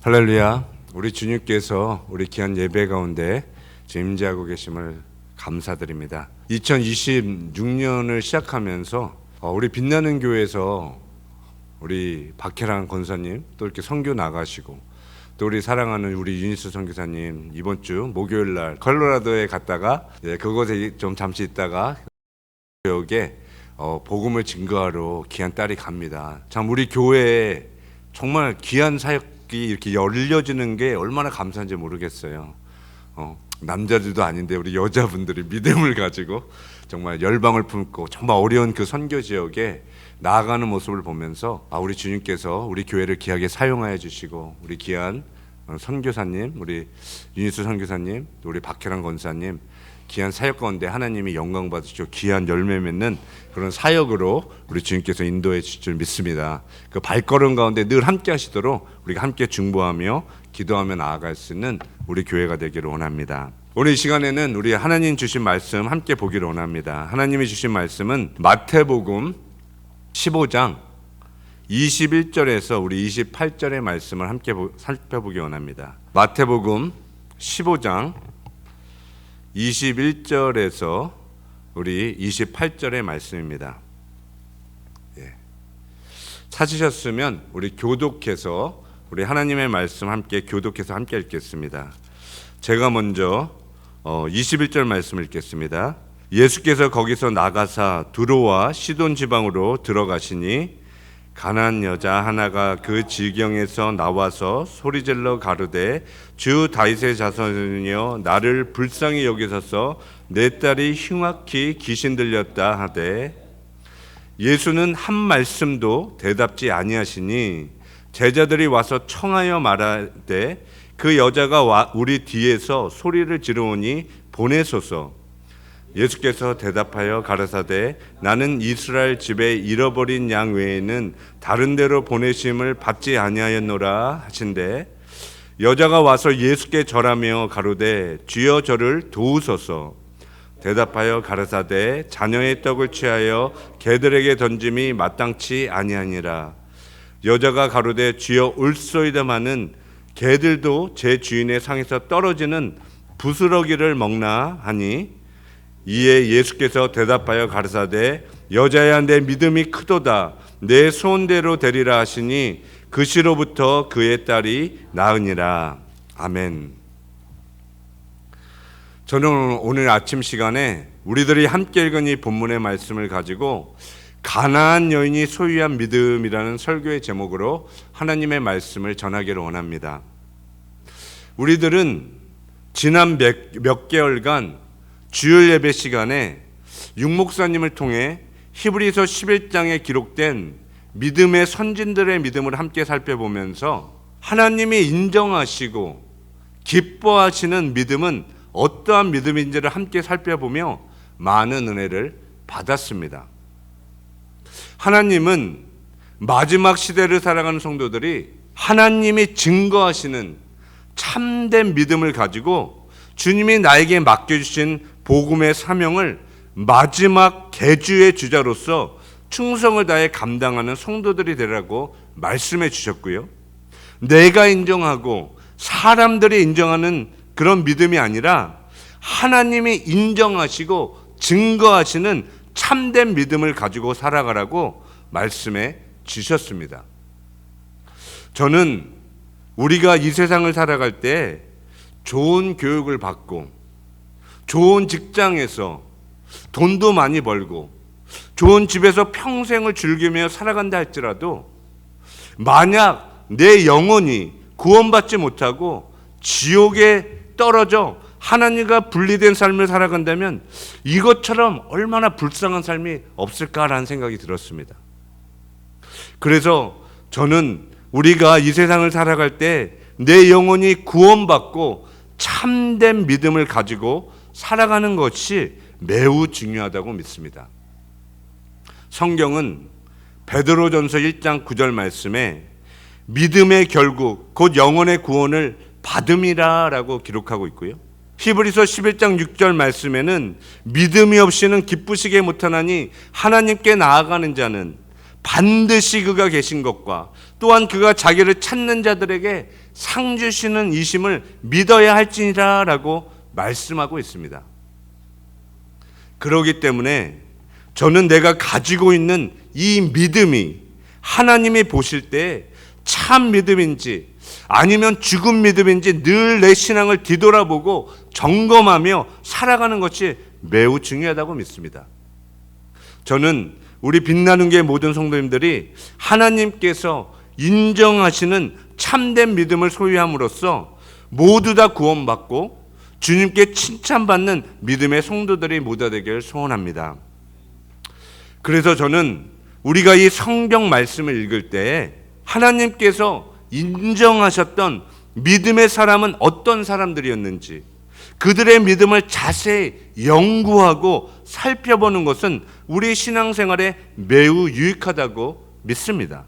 할렐루야. 우리 주님께서 우리 귀한 예배 가운데 임재하고 계심을 감사드립니다. 2026년을 시작하면서 우리 빛나는 교회에서 우리 박혜랑 권사님 또 이렇게 선교 나가시고, 또 우리 사랑하는 우리 유니스 선교사님 이번 주 목요일 날 컬로라도에 갔다가 그곳에 좀 잠시 있다가 지역에 복음을 증거하러 귀한 딸이 갑니다. 참 우리 교회에 정말 귀한 사역이 이렇게 열려지는 게 얼마나 감사한지 모르겠어요. 남자들도 아닌데 우리 여자분들이 믿음을 가지고 정말 열방을 품고 정말 어려운 그 선교 지역에 나아가는 모습을 보면서 우리 주님께서 우리 교회를 귀하게 사용하여 주시고, 우리 귀한 선교사님, 우리 유니스 선교사님, 또 우리 박혜랑 권사님 귀한 사역 가운데 하나님이 영광 받으시고 귀한 열매 맺는 그런 사역으로 우리 주님께서 인도해 주실 줄 믿습니다. 그 발걸음 가운데 늘 함께 하시도록 우리가 함께 중보하며 기도하며 나아갈 수 있는 우리 교회가 되기를 원합니다. 오늘 이 시간에는 우리 하나님 주신 말씀 함께 보기를 원합니다. 하나님이 주신 말씀은 마태복음 15장 21절에서 우리 28절의 말씀을 함께 살펴보기 원합니다. 마태복음 15장 21절에서 우리 28절의 말씀입니다. 찾으셨으면 우리 교독해서 우리 하나님의 말씀 함께 교독해서 함께 읽겠습니다. 제가 먼저 21절 말씀 읽겠습니다. 예수께서 거기서 나가사 두로와 시돈 지방으로 들어가시니 가난한 여자 하나가 그 지경에서 나와서 소리질러 가르되, 주 다윗의 자손이여 나를 불쌍히 여기소서, 내 딸이 흉악히 귀신 들렸다 하되, 예수는 한 말씀도 대답지 아니하시니 제자들이 와서 청하여 말하되, 그 여자가 우리 뒤에서 소리를 지르오니 보내소서. 예수께서 대답하여 가라사대, 나는 이스라엘 집에 잃어버린 양 외에는 다른 데로 보내심을 받지 아니하였노라 하신대, 여자가 와서 예수께 절하며 가로되, 주여 저를 도우소서. 대답하여 가라사대, 자녀의 떡을 취하여 개들에게 던짐이 마땅치 아니하니라. 여자가 가로되, 주여 올소이다마는 개들도 제 주인의 상에서 떨어지는 부스러기를 먹나 하니, 이에 예수께서 대답하여 가르사대, 여자야 내 믿음이 크도다, 내 소원대로 되리라 하시니 그 시로부터 그의 딸이 나으니라. 아멘. 저는 오늘 아침 시간에 우리들이 함께 읽은 이 본문의 말씀을 가지고 가나안 여인이 소유한 믿음이라는 설교의 제목으로 하나님의 말씀을 전하기를 원합니다. 우리들은 지난 몇 개월간 주일 예배 시간에 육목사님을 통해 히브리서 11장에 기록된 믿음의 선진들의 믿음을 함께 살펴보면서 하나님이 인정하시고 기뻐하시는 믿음은 어떠한 믿음인지를 함께 살펴보며 많은 은혜를 받았습니다. 하나님은 마지막 시대를 살아가는 성도들이 하나님이 증거하시는 참된 믿음을 가지고 주님이 나에게 맡겨주신 복음의 사명을 마지막 계주의 주자로서 충성을 다해 감당하는 성도들이 되라고 말씀해 주셨고요. 내가 인정하고 사람들이 인정하는 그런 믿음이 아니라 하나님이 인정하시고 증거하시는 참된 믿음을 가지고 살아가라고 말씀해 주셨습니다. 저는 우리가 이 세상을 살아갈 때 좋은 교육을 받고 좋은 직장에서 돈도 많이 벌고 좋은 집에서 평생을 즐기며 살아간다 할지라도 만약 내 영혼이 구원받지 못하고 지옥에 떨어져 하나님과 분리된 삶을 살아간다면 이것처럼 얼마나 불쌍한 삶이 없을까라는 생각이 들었습니다. 그래서 저는 우리가 이 세상을 살아갈 때 내 영혼이 구원받고 참된 믿음을 가지고 살아가는 것이 매우 중요하다고 믿습니다. 성경은 베드로전서 1장 9절 말씀에 믿음의 결국 곧 영혼의 구원을 받음이라 라고 기록하고 있고요. 히브리서 11장 6절 말씀에는 믿음이 없이는 기쁘시게 못하나니 하나님께 나아가는 자는 반드시 그가 계신 것과 또한 그가 자기를 찾는 자들에게 상 주시는 이심을 믿어야 할지니라 라고 말씀하고 있습니다. 그렇기 때문에 저는 내가 가지고 있는 이 믿음이 하나님이 보실 때 참 믿음인지 아니면 죽은 믿음인지 늘 내 신앙을 뒤돌아보고 점검하며 살아가는 것이 매우 중요하다고 믿습니다. 저는 우리 빛나는 교회 모든 성도님들이 하나님께서 인정하시는 참된 믿음을 소유함으로써 모두 다 구원받고 주님께 칭찬받는 믿음의 성도들이 모두 되기를 소원합니다. 그래서 저는 우리가 이 성경 말씀을 읽을 때 하나님께서 인정하셨던 믿음의 사람은 어떤 사람들이었는지 그들의 믿음을 자세히 연구하고 살펴보는 것은 우리 신앙생활에 매우 유익하다고 믿습니다.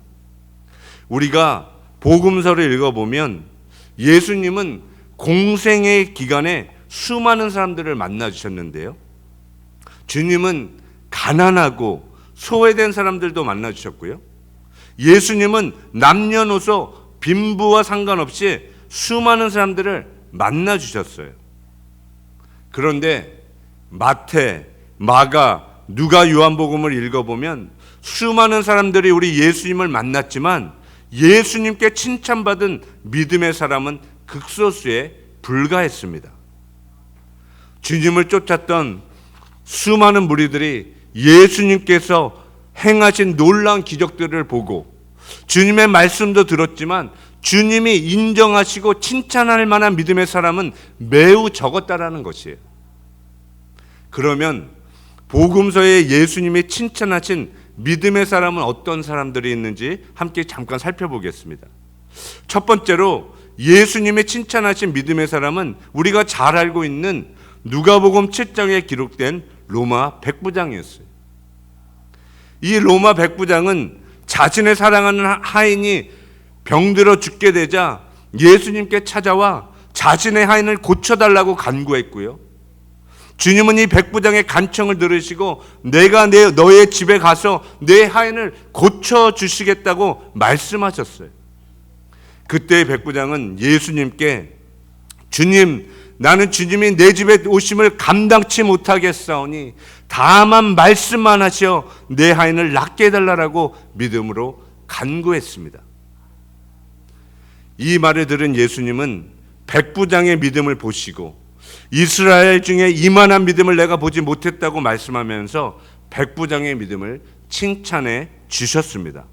우리가 복음서를 읽어보면 예수님은 공생의 기간에 수많은 사람들을 만나 주셨는데요. 주님은 가난하고 소외된 사람들도 만나 주셨고요. 예수님은 남녀노소 빈부와 상관없이 수많은 사람들을 만나 주셨어요. 그런데 마태, 마가, 누가 요한복음을 읽어보면 수많은 사람들이 우리 예수님을 만났지만 예수님께 칭찬받은 믿음의 사람은 극소수에 불과했습니다. 주님을 쫓았던 수많은 무리들이 예수님께서 행하신 놀라운 기적들을 보고 주님의 말씀도 들었지만 주님이 인정하시고 칭찬할 만한 믿음의 사람은 매우 적었다라는 것이에요. 그러면 복음서에 예수님이 칭찬하신 믿음의 사람은 어떤 사람들이 있는지 함께 잠깐 살펴보겠습니다. 첫 번째로 예수님이 칭찬하신 믿음의 사람은 우리가 잘 알고 있는 누가복음 7장에 기록된 로마 백부장이었어요. 이 로마 백부장은 자신의 사랑하는 하인이 병들어 죽게 되자 예수님께 찾아와 자신의 하인을 고쳐달라고 간구했고요. 주님은 이 백부장의 간청을 들으시고 내가 너의 집에 가서 내 하인을 고쳐주시겠다고 말씀하셨어요. 그때 백부장은 예수님께 주님, 나는 주님이 내 집에 오심을 감당치 못하겠사오니 다만 말씀만 하시어 내 하인을 낫게 해달라고 믿음으로 간구했습니다. 이 말을 들은 예수님은 백부장의 믿음을 보시고 이스라엘 중에 이만한 믿음을 내가 보지 못했다고 말씀하면서 백부장의 믿음을 칭찬해 주셨습니다.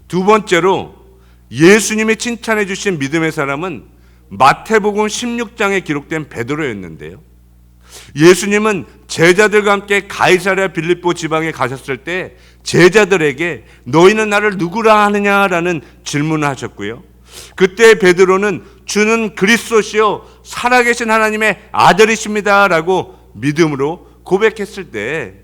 두 번째로 예수님이 칭찬해 주신 믿음의 사람은 마태복음 16장에 기록된 베드로였는데요. 예수님은 제자들과 함께 가이사랴 빌립보 지방에 가셨을 때 제자들에게 너희는 나를 누구라 하느냐라는 질문을 하셨고요. 그때 베드로는 주는 그리스도시요 살아계신 하나님의 아들이십니다라고 믿음으로 고백했을 때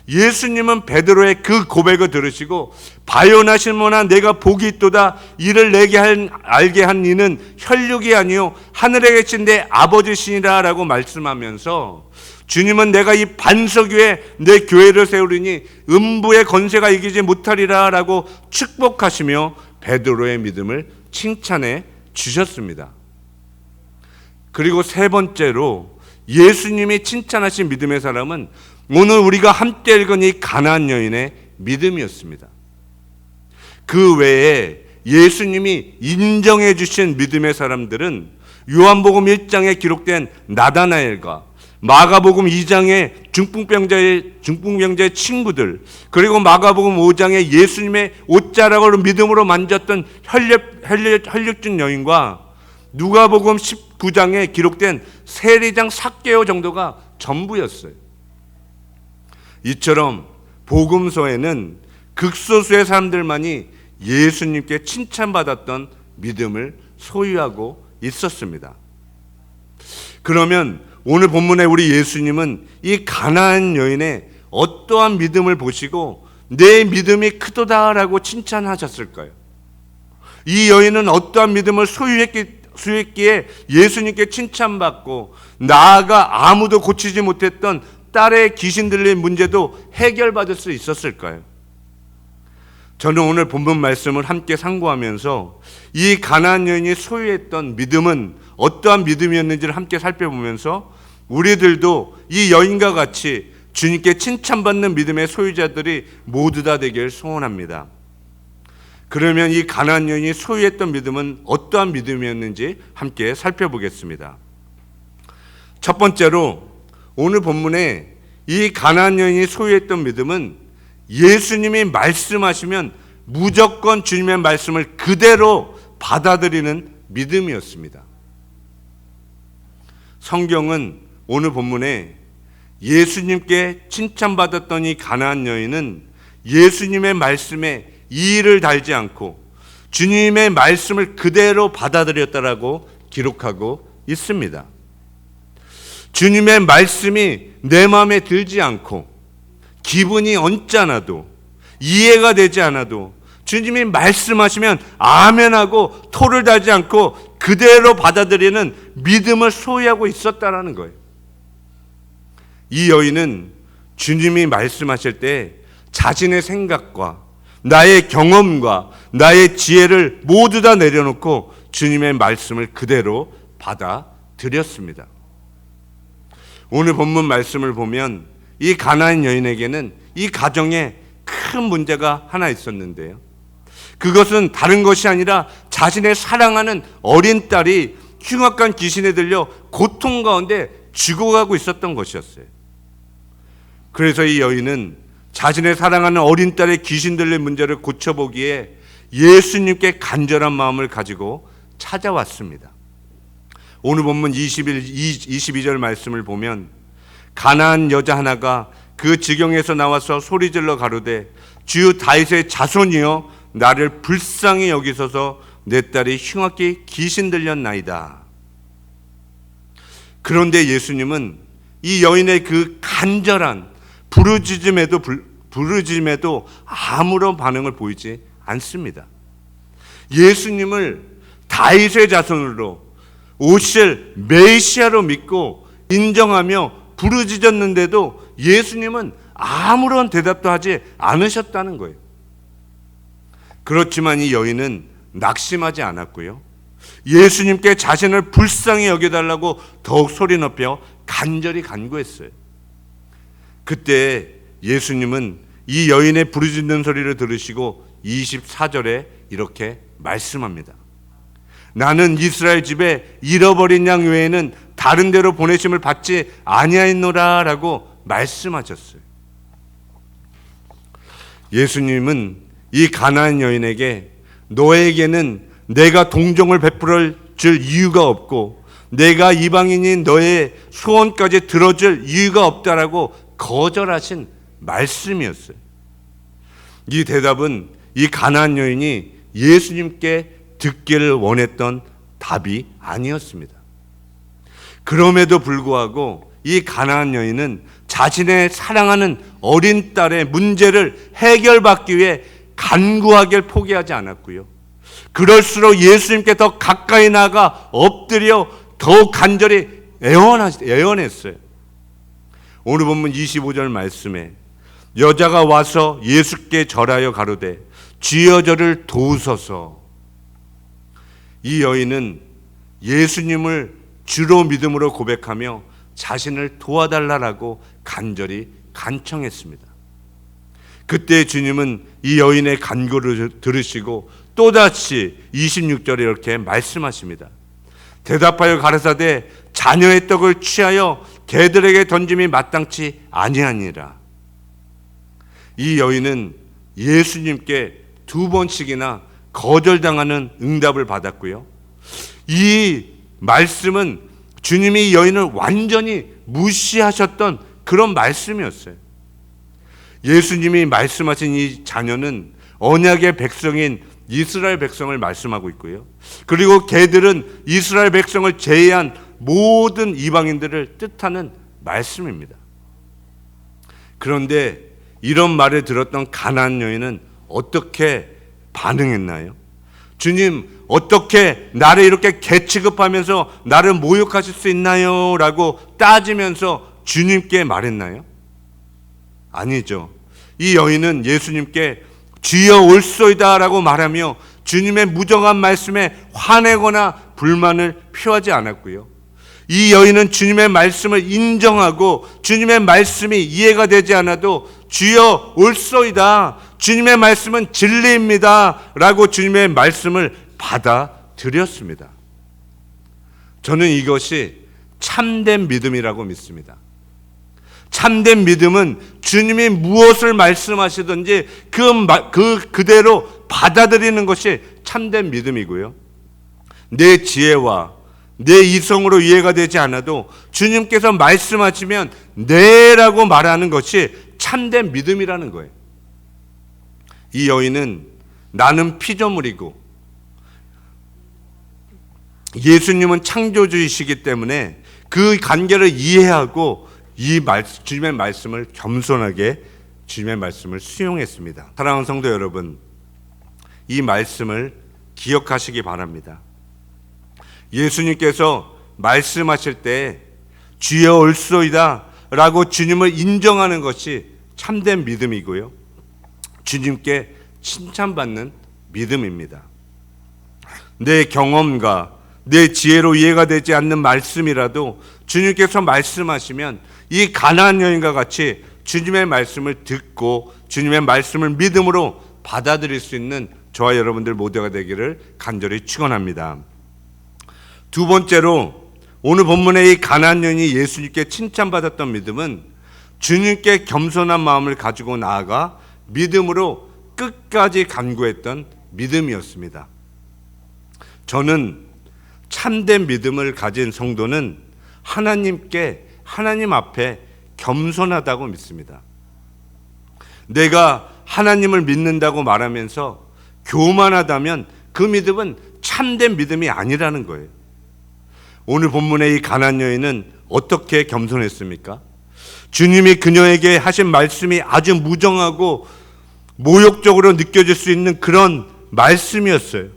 예수님은 베드로의 그 고백을 들으시고 바요나신 모나 내가 복이 있도다 이를 내게 알게 한 이는 혈육이 아니요 하늘에 계신 내 아버지시니라 라고 말씀하면서 주님은 내가 이 반석 위에 내 교회를 세우리니 음부의 권세가 이기지 못하리라 라고 축복하시며 베드로의 믿음을 칭찬해 주셨습니다. 그리고 세 번째로 예수님이 칭찬하신 믿음의 사람은 오늘 우리가 함께 읽은 이 가나안 여인의 믿음이었습니다. 그 외에 예수님이 인정해 주신 믿음의 사람들은 요한복음 1장에 기록된 나다나엘과 마가복음 2장의 중풍병자의 친구들, 그리고 마가복음 5장에 예수님의 옷자락을 믿음으로 만졌던 혈육증 여인과 누가복음 19장에 기록된 세리장 삭개오 정도가 전부였어요. 이처럼 복음서에는 극소수의 사람들만이 예수님께 칭찬받았던 믿음을 소유하고 있었습니다. 그러면 오늘 본문에 우리 예수님은 이 가나안 여인의 어떠한 믿음을 보시고 내 믿음이 크도다라고 칭찬하셨을까요? 이 여인은 어떠한 믿음을 소유했기에 예수님께 칭찬받고 나아가 아무도 고치지 못했던 딸의 귀신 들린 문제도 해결받을 수 있었을까요? 저는 오늘 본문 말씀을 함께 상고하면서 이 가나안 여인이 소유했던 믿음은 어떠한 믿음이었는지를 함께 살펴보면서 우리들도 이 여인과 같이 주님께 칭찬받는 믿음의 소유자들이 모두 다 되길 소원합니다. 그러면 이 가나안 여인이 소유했던 믿음은 어떠한 믿음이었는지 함께 살펴보겠습니다. 첫 번째로 오늘 본문에 이 가나안 여인이 소유했던 믿음은 예수님이 말씀하시면 무조건 주님의 말씀을 그대로 받아들이는 믿음이었습니다. 성경은 오늘 본문에 예수님께 칭찬받았던 이 가나안 여인은 예수님의 말씀에 이의를 달지 않고 주님의 말씀을 그대로 받아들였다라고 기록하고 있습니다. 주님의 말씀이 내 마음에 들지 않고 기분이 언짢아도 이해가 되지 않아도 주님이 말씀하시면 아멘하고 토를 달지 않고 그대로 받아들이는 믿음을 소유하고 있었다라는 거예요. 이 여인은 주님이 말씀하실 때 자신의 생각과 나의 경험과 나의 지혜를 모두 다 내려놓고 주님의 말씀을 그대로 받아들였습니다. 오늘 본문 말씀을 보면 이 가나안 여인에게는 이 가정에 큰 문제가 하나 있었는데요. 그것은 다른 것이 아니라 자신의 사랑하는 어린 딸이 흉악한 귀신에 들려 고통 가운데 죽어가고 있었던 것이었어요. 그래서 이 여인은 자신의 사랑하는 어린 딸의 귀신 들린 문제를 고쳐보기에 예수님께 간절한 마음을 가지고 찾아왔습니다. 오늘 본문 22절 말씀을 보면 가나안 여자 하나가 그 지경에서 나와서 소리질러 가로되 주 다윗의 자손이여 나를 불쌍히 여기소서 내 딸이 흉악히 귀신 들렸나이다. 그런데 예수님은 이 여인의 그 간절한 부르짖음에도 아무런 반응을 보이지 않습니다. 예수님을 다윗의 자손으로 오실 메시아로 믿고 인정하며 부르짖었는데도 예수님은 아무런 대답도 하지 않으셨다는 거예요. 그렇지만 이 여인은 낙심하지 않았고요. 예수님께 자신을 불쌍히 여겨달라고 더욱 소리 높여 간절히 간구했어요. 그때 예수님은 이 여인의 부르짖는 소리를 들으시고 24절에 이렇게 말씀합니다. 나는 이스라엘 집에 잃어버린 양 외에는 다른 데로 보내심을 받지 아니하였노라 라고 말씀하셨어요. 예수님은 이 가나안 여인에게 너에게는 내가 동정을 베풀어 줄 이유가 없고 내가 이방인인 너의 소원까지 들어줄 이유가 없다라고 거절하신 말씀이었어요. 이 대답은 이 가나안 여인이 예수님께 듣기를 원했던 답이 아니었습니다. 그럼에도 불구하고 이 가나안 여인은 자신의 사랑하는 어린 딸의 문제를 해결받기 위해 간구하길 포기하지 않았고요. 그럴수록 예수님께 더 가까이 나가 엎드려 더욱 간절히 애원했어요. 오늘 본문 25절 말씀에 여자가 와서 예수께 절하여 가로되 주여 저를 도우소서. 이 여인은 예수님을 주로 믿음으로 고백하며 자신을 도와달라고 간절히 간청했습니다. 그때 주님은 이 여인의 간구를 들으시고 또다시 26절에 이렇게 말씀하십니다. 대답하여 가라사대 자녀의 떡을 취하여 개들에게 던짐이 마땅치 아니하니라. 이 여인은 예수님께 2번씩이나 거절당하는 응답을 받았고요. 이 말씀은 주님이 이 여인을 완전히 무시하셨던 그런 말씀이었어요. 예수님이 말씀하신 이 자녀는 언약의 백성인 이스라엘 백성을 말씀하고 있고요. 그리고 개들은 이스라엘 백성을 제외한 모든 이방인들을 뜻하는 말씀입니다. 그런데 이런 말을 들었던 가나안 여인은 어떻게 반응했나요? 주님, 어떻게 나를 이렇게 개 취급하면서 나를 모욕하실 수 있나요? 라고 따지면서 주님께 말했나요? 아니죠. 이 여인은 예수님께 주여 올소이다라고 말하며 주님의 무정한 말씀에 화내거나 불만을 표하지 않았고요. 이 여인은 주님의 말씀을 인정하고 주님의 말씀이 이해가 되지 않아도 주여 올소이다, 주님의 말씀은 진리입니다 라고 주님의 말씀을 받아들였습니다. 저는 이것이 참된 믿음이라고 믿습니다. 참된 믿음은 주님이 무엇을 말씀하시든지 그대로 받아들이는 것이 참된 믿음이고요. 내 지혜와 내 이성으로 이해가 되지 않아도 주님께서 말씀하시면 네라고 말하는 것이 참된 믿음이라는 거예요. 이 여인은 나는 피조물이고 예수님은 창조주이시기 때문에 그 관계를 이해하고 주님의 말씀을 겸손하게 주님의 말씀을 수용했습니다. 사랑하는 성도 여러분, 이 말씀을 기억하시기 바랍니다. 예수님께서 말씀하실 때 주여 올소이다 라고 주님을 인정하는 것이 참된 믿음이고요, 주님께 칭찬받는 믿음입니다. 내 경험과 내 지혜로 이해가 되지 않는 말씀이라도 주님께서 말씀하시면 이 가나안 여인과 같이 주님의 말씀을 듣고 주님의 말씀을 믿음으로 받아들일 수 있는 저와 여러분들 모두가 되기를 간절히 축원합니다. 두 번째로 오늘 본문의 이 가나안 여인이 예수님께 칭찬받았던 믿음은 주님께 겸손한 마음을 가지고 나아가 믿음으로 끝까지 간구했던 믿음이었습니다. 저는 참된 믿음을 가진 성도는 하나님 앞에 겸손하다고 믿습니다. 내가 하나님을 믿는다고 말하면서 교만하다면 그 믿음은 참된 믿음이 아니라는 거예요. 오늘 본문의 이 가나안 여인은 어떻게 겸손했습니까? 주님이 그녀에게 하신 말씀이 아주 무정하고 모욕적으로 느껴질 수 있는 그런 말씀이었어요.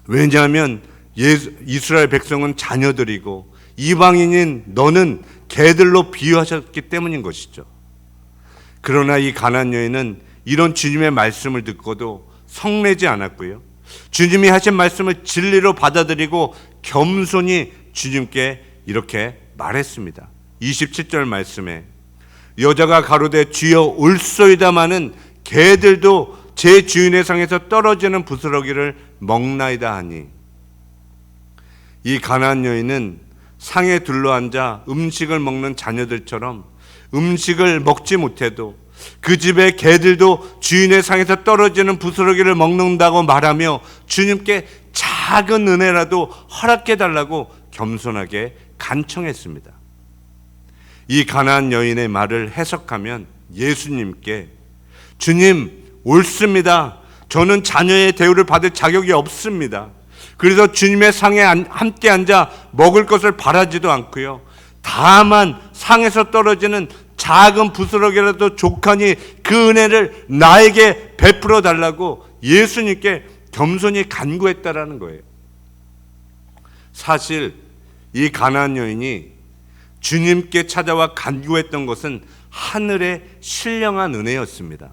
왜냐하면 이스라엘 백성은 자녀들이고 이방인인 너는 개들로 비유하셨기 때문인 것이죠. 그러나 이 가나안 여인은 이런 주님의 말씀을 듣고도 성내지 않았고요, 주님이 하신 말씀을 진리로 받아들이고 겸손히 주님께 이렇게 말했습니다. 27절 말씀에 여자가 가로되 주여 올소이다마는 개들도 제 주인의 상에서 떨어지는 부스러기를 먹나이다 하니, 이 가나안 여인은 상에 둘러앉아 음식을 먹는 자녀들처럼 음식을 먹지 못해도 그 집의 개들도 주인의 상에서 떨어지는 부스러기를 먹는다고 말하며 주님께 작은 은혜라도 허락해 달라고 겸손하게 간청했습니다. 이 가나안 여인의 말을 해석하면 예수님께 주님 옳습니다. 저는 자녀의 대우를 받을 자격이 없습니다. 그래서 주님의 상에 함께 앉아 먹을 것을 바라지도 않고요, 다만 상에서 떨어지는 작은 부스러기라도 족하니 그 은혜를 나에게 베풀어 달라고 예수님께 겸손히 간구했다라는 거예요. 사실 이 가나안 여인이 주님께 찾아와 간구했던 것은 하늘의 신령한 은혜였습니다.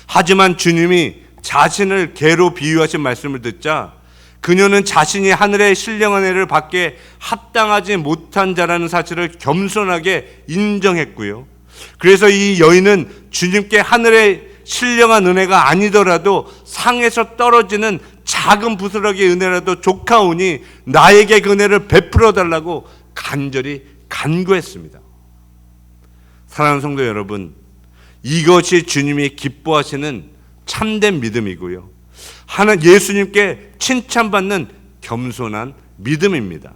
하지만 주님이 자신을 개로 비유하신 말씀을 듣자 그녀는 자신이 하늘의 신령한 은혜를 받기에 합당하지 못한 자라는 사실을 겸손하게 인정했고요, 그래서 이 여인은 주님께 하늘의 신령한 은혜가 아니더라도 상에서 떨어지는 작은 부스러기의 은혜라도 족하오니 나에게 그 은혜를 베풀어 달라고 간절히 간구했습니다. 사랑하는 성도 여러분, 이것이 주님이 기뻐하시는 참된 믿음이고요, 예수님께 칭찬받는 겸손한 믿음입니다.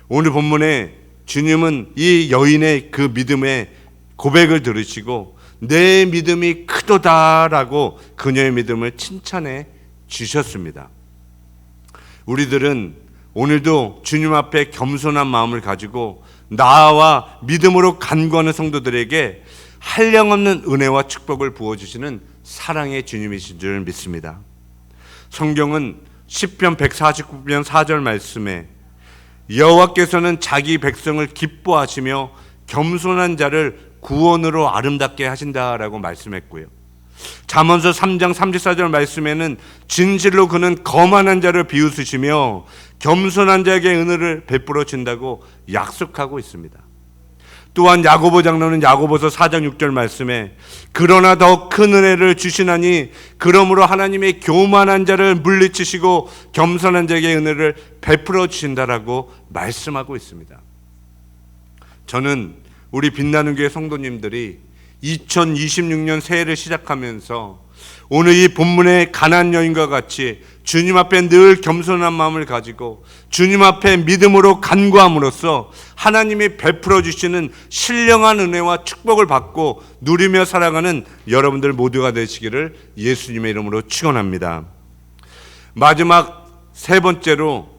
오늘 본문에 주님은 이 여인의 그 믿음의 고백을 들으시고 내 믿음이 크도다라고 그녀의 믿음을 칭찬해 주셨습니다. 우리들은 오늘도 주님 앞에 겸손한 마음을 가지고 나와 믿음으로 간구하는 성도들에게 한량없는 은혜와 축복을 부어주시는 사랑의 주님이신 줄 믿습니다. 성경은 시편 149편 4절 말씀에 여호와께서는 자기 백성을 기뻐하시며 겸손한 자를 구원으로 아름답게 하신다라고 말씀했고요, 잠언서 3장 34절 말씀에는 진실로 그는 거만한 자를 비웃으시며 겸손한 자에게 은혜를 베풀어 준다고 약속하고 있습니다. 또한 야고보 장로는 야고보서 4장 6절 말씀에 그러나 더 큰 은혜를 주시나니 그러므로 하나님의 교만한 자를 물리치시고 겸손한 자에게 은혜를 베풀어 주신다라고 말씀하고 있습니다. 저는 우리 빛나는 교회 성도님들이 2026년 새해를 시작하면서 오늘 이 본문의 가나안 여인과 같이 주님 앞에 늘 겸손한 마음을 가지고 주님 앞에 믿음으로 간구함으로써 하나님이 베풀어 주시는 신령한 은혜와 축복을 받고 누리며 살아가는 여러분들 모두가 되시기를 예수님의 이름으로 축원합니다. 마지막 세 번째로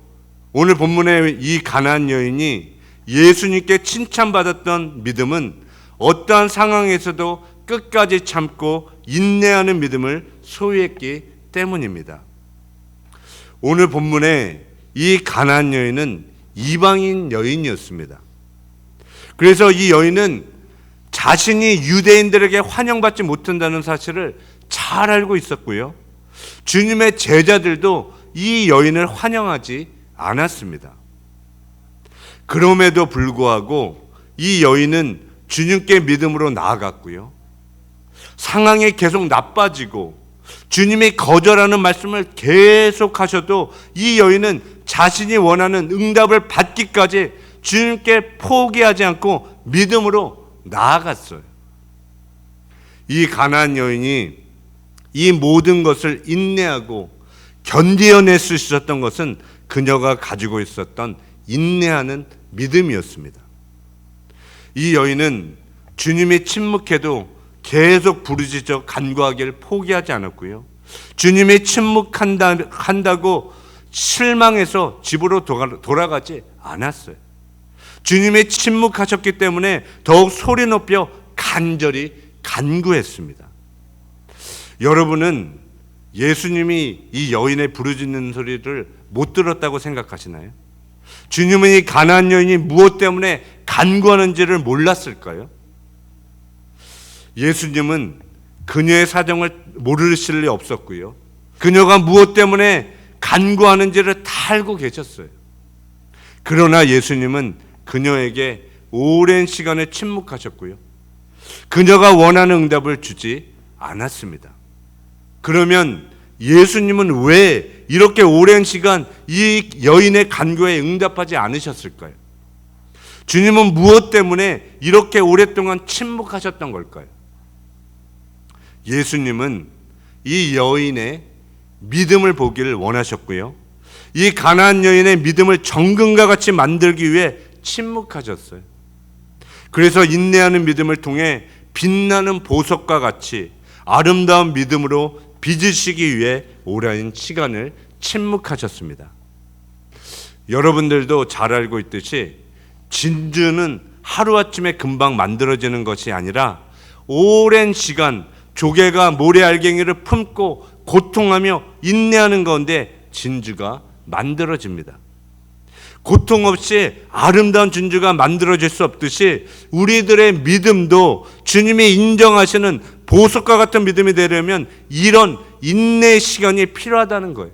오늘 본문의 이 가나안 여인이 예수님께 칭찬받았던 믿음은 어떠한 상황에서도 끝까지 참고 인내하는 믿음을 소유했기 때문입니다. 오늘 본문에 이 가나안 여인은 이방인 여인이었습니다. 그래서 이 여인은 자신이 유대인들에게 환영받지 못한다는 사실을 잘 알고 있었고요. 주님의 제자들도 이 여인을 환영하지 않았습니다. 그럼에도 불구하고 이 여인은 주님께 믿음으로 나아갔고요. 상황이 계속 나빠지고 주님이 거절하는 말씀을 계속 하셔도 이 여인은 자신이 원하는 응답을 받기까지 주님께 포기하지 않고 믿음으로 나아갔어요. 이 가나안 여인이 이 모든 것을 인내하고 견디어낼 수 있었던 것은 그녀가 가지고 있었던 인내하는 믿음이었습니다. 이 여인은 주님이 침묵해도 계속 부르짖어 간구하기를 포기하지 않았고요. 주님이 침묵한다고 실망해서 집으로 돌아가지 않았어요. 주님이 침묵하셨기 때문에 더욱 소리 높여 간절히 간구했습니다. 여러분은 예수님이 이 여인의 부르짖는 소리를 못 들었다고 생각하시나요? 주님은 이 가나안 여인이 무엇 때문에 간구하는지를 몰랐을까요? 예수님은 그녀의 사정을 모르실 리 없었고요. 그녀가 무엇 때문에 간구하는지를 다 알고 계셨어요. 그러나 예수님은 그녀에게 오랜 시간을 침묵하셨고요. 그녀가 원하는 응답을 주지 않았습니다. 그러면 예수님은 왜 이렇게 오랜 시간 이 여인의 간구에 응답하지 않으셨을까요? 주님은 무엇 때문에 이렇게 오랫동안 침묵하셨던 걸까요? 예수님은 이 여인의 믿음을 보기를 원하셨고요. 이 가나안 여인의 믿음을 정금과 같이 만들기 위해 침묵하셨어요. 그래서 인내하는 믿음을 통해 빛나는 보석과 같이 아름다운 믿음으로 빚으시기 위해 오랜 시간을 침묵하셨습니다. 여러분들도 잘 알고 있듯이 진주는 하루아침에 금방 만들어지는 것이 아니라 오랜 시간 조개가 모래알갱이를 품고 고통하며 인내하는 가운데 진주가 만들어집니다. 고통 없이 아름다운 진주가 만들어질 수 없듯이 우리들의 믿음도 주님이 인정하시는 보석과 같은 믿음이 되려면 이런 인내의 시간이 필요하다는 거예요.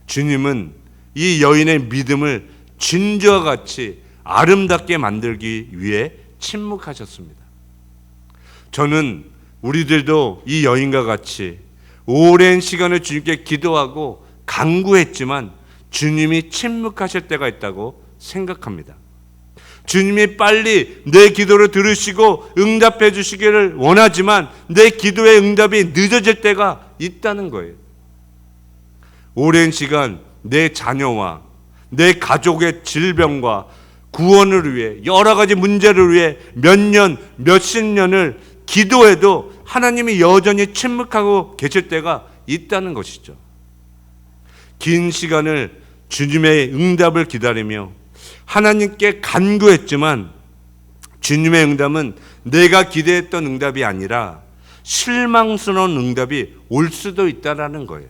주님은 이 여인의 믿음을 진주와 같이 아름답게 만들기 위해 침묵하셨습니다. 저는 우리들도 이 여인과 같이 오랜 시간을 주님께 기도하고 간구했지만 주님이 침묵하실 때가 있다고 생각합니다. 주님이 빨리 내 기도를 들으시고 응답해 주시기를 원하지만 내 기도의 응답이 늦어질 때가 있다는 거예요. 오랜 시간 내 자녀와 내 가족의 질병과 구원을 위해 여러 가지 문제를 위해 몇 년, 몇십 년을 기도해도 하나님이 여전히 침묵하고 계실 때가 있다는 것이죠. 긴 시간을 주님의 응답을 기다리며 하나님께 간구했지만 주님의 응답은 내가 기대했던 응답이 아니라 실망스러운 응답이 올 수도 있다라는 거예요.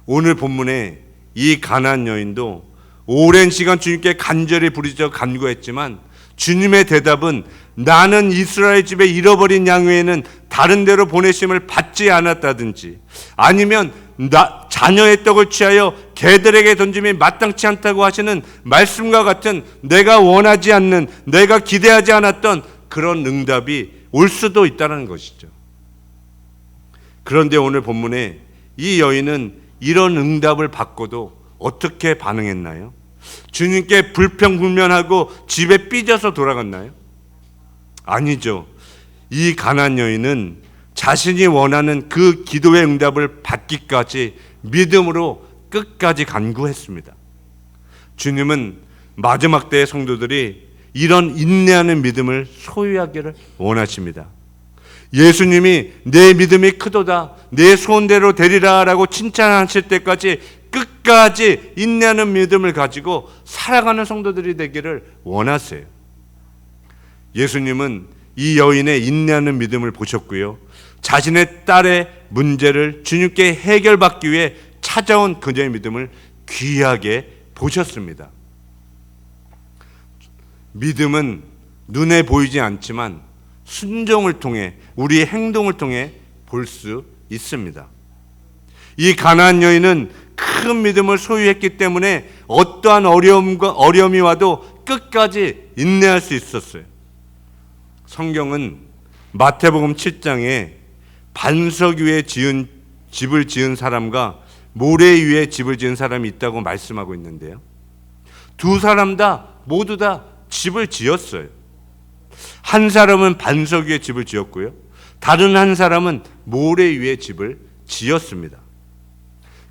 오늘 본문에 이 가나안 여인도 오랜 시간 주님께 간절히 부르짖어 간구했지만 주님의 대답은 나는 이스라엘 집에 잃어버린 양 외에는 다른 데로 보내심을 받지 않았다든지, 아니면 자녀의 떡을 취하여 개들에게 던짐이 마땅치 않다고 하시는 말씀과 같은 내가 원하지 않는, 내가 기대하지 않았던 그런 응답이 올 수도 있다는 것이죠. 그런데 오늘 본문에 이 여인은 이런 응답을 받고도 어떻게 반응했나요? 주님께 불평불만하고 집에 삐져서 돌아갔나요? 아니죠. 이 가나안 여인은 자신이 원하는 그 기도의 응답을 받기까지 믿음으로 끝까지 간구했습니다. 주님은 마지막 때의 성도들이 이런 인내하는 믿음을 소유하기를 원하십니다. 예수님이 내 믿음이 크도다, 내 소원대로 되리라 라고 칭찬하실 때까지 끝까지 인내하는 믿음을 가지고 살아가는 성도들이 되기를 원하세요. 예수님은 이 여인의 인내하는 믿음을 보셨고요, 자신의 딸의 문제를 주님께 해결받기 위해 찾아온 그녀의 믿음을 귀하게 보셨습니다. 믿음은 눈에 보이지 않지만 순종을 통해, 우리의 행동을 통해 볼 수 있습니다. 이 가나안 여인은 큰 믿음을 소유했기 때문에 어떠한 어려움이 와도 끝까지 인내할 수 있었어요. 성경은 마태복음 7장에 반석 위에 집을 지은 사람과 모래 위에 집을 지은 사람이 있다고 말씀하고 있는데요, 두 사람 다 모두 다 집을 지었어요. 한 사람은 반석 위에 집을 지었고요, 다른 한 사람은 모래 위에 집을 지었습니다.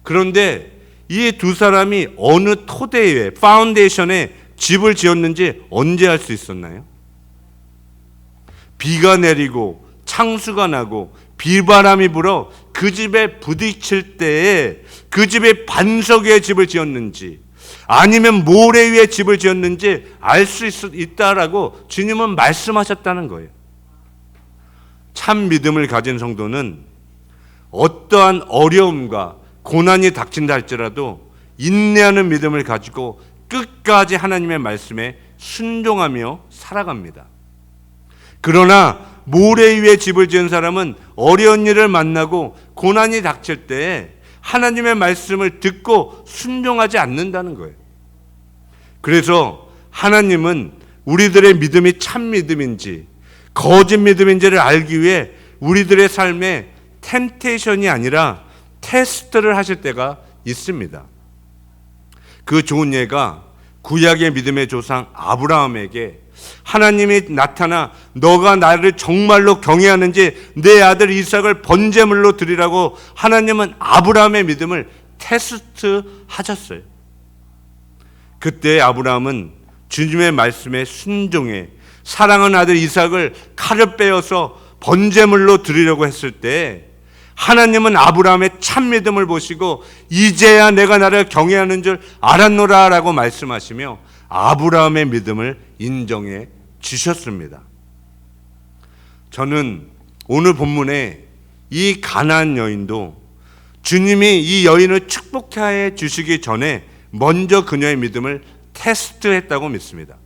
그런데 이 두 사람이 어느 토대에, 파운데이션에 집을 지었는지 언제 알 수 있었나요? 비가 내리고 창수가 나고 비바람이 불어 그 집에 부딪힐 때에 그 집의 반석 위에 집을 지었는지 아니면 모래 위에 집을 지었는지 알 수 있다라고 주님은 말씀하셨다는 거예요. 참 믿음을 가진 성도는 어떠한 어려움과 고난이 닥친다 할지라도 인내하는 믿음을 가지고 끝까지 하나님의 말씀에 순종하며 살아갑니다. 그러나 모래 위에 집을 지은 사람은 어려운 일을 만나고 고난이 닥칠 때 하나님의 말씀을 듣고 순종하지 않는다는 거예요. 그래서 하나님은 우리들의 믿음이 참 믿음인지 거짓 믿음인지를 알기 위해 우리들의 삶에 템테이션이 아니라 테스트를 하실 때가 있습니다. 그 좋은 예가 구약의 믿음의 조상 아브라함에게 하나님이 나타나 너가 나를 정말로 경외하는지 내 아들 이삭을 번제물로 드리라고 하나님은 아브라함의 믿음을 테스트하셨어요. 그때 아브라함은 주님의 말씀에 순종해 사랑하는 아들 이삭을 칼을 빼어서 번제물로 드리려고 했을 때 하나님은 아브라함의 참 믿음을 보시고 이제야 내가 나를 경외하는 줄 알았노라 라고 말씀하시며 아브라함의 믿음을 인정해 주셨습니다. 저는 오늘 본문에 이 가나안 여인도 주님이 이 여인을 축복해 주시기 전에 먼저 그녀의 믿음을 테스트했다고 믿습니다.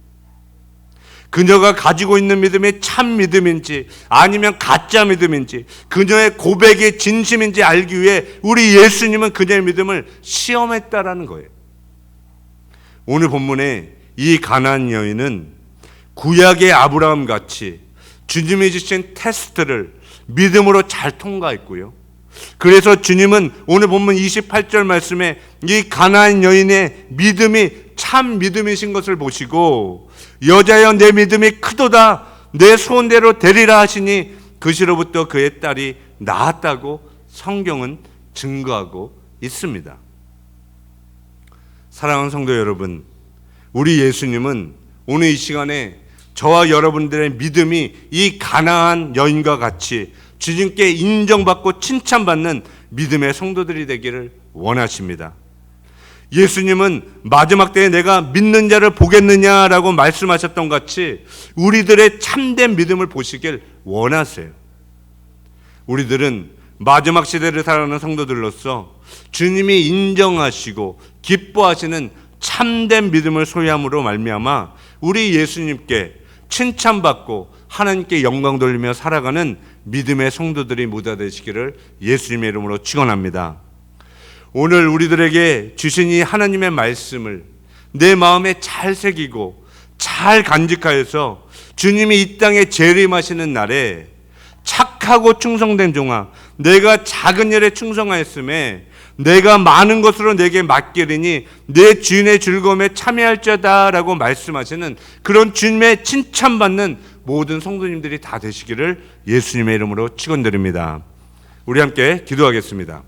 그녀가 가지고 있는 믿음이 참 믿음인지 아니면 가짜 믿음인지 그녀의 고백이 진심인지 알기 위해 우리 예수님은 그녀의 믿음을 시험했다라는 거예요. 오늘 본문에 이 가나안 여인은 구약의 아브라함 같이 주님이 주신 테스트를 믿음으로 잘 통과했고요. 그래서 주님은 오늘 본문 28절 말씀에 이 가나안 여인의 믿음이 참 믿음이신 것을 보시고 여자여 내 믿음이 크도다 내 소원대로 되리라 하시니 그 시로부터 그의 딸이 나았다고 성경은 증거하고 있습니다. 사랑하는 성도 여러분, 우리 예수님은 오늘 이 시간에 저와 여러분들의 믿음이 이 가나안 여인과 같이 주님께 인정받고 칭찬받는 믿음의 성도들이 되기를 원하십니다. 예수님은 마지막 때에 내가 믿는 자를 보겠느냐라고 말씀하셨던 같이 우리들의 참된 믿음을 보시길 원하세요. 우리들은 마지막 시대를 살아가는 성도들로서 주님이 인정하시고 기뻐하시는 참된 믿음을 소유함으로 말미암아 우리 예수님께 칭찬받고 하나님께 영광 돌리며 살아가는 믿음의 성도들이 모두 되시기를 예수님의 이름으로 축원합니다. 오늘 우리들에게 주신 이 하나님의 말씀을 내 마음에 잘 새기고 잘 간직하여서 주님이 이 땅에 재림하시는 날에 착하고 충성된 종아, 내가 작은 일에 충성하였음에 내가 많은 것으로 내게 맡기리니 내 주인의 즐거움에 참여할지어다 라고 말씀하시는 그런 주님의 칭찬받는 모든 성도님들이 다 되시기를 예수님의 이름으로 축원드립니다. 우리 함께 기도하겠습니다.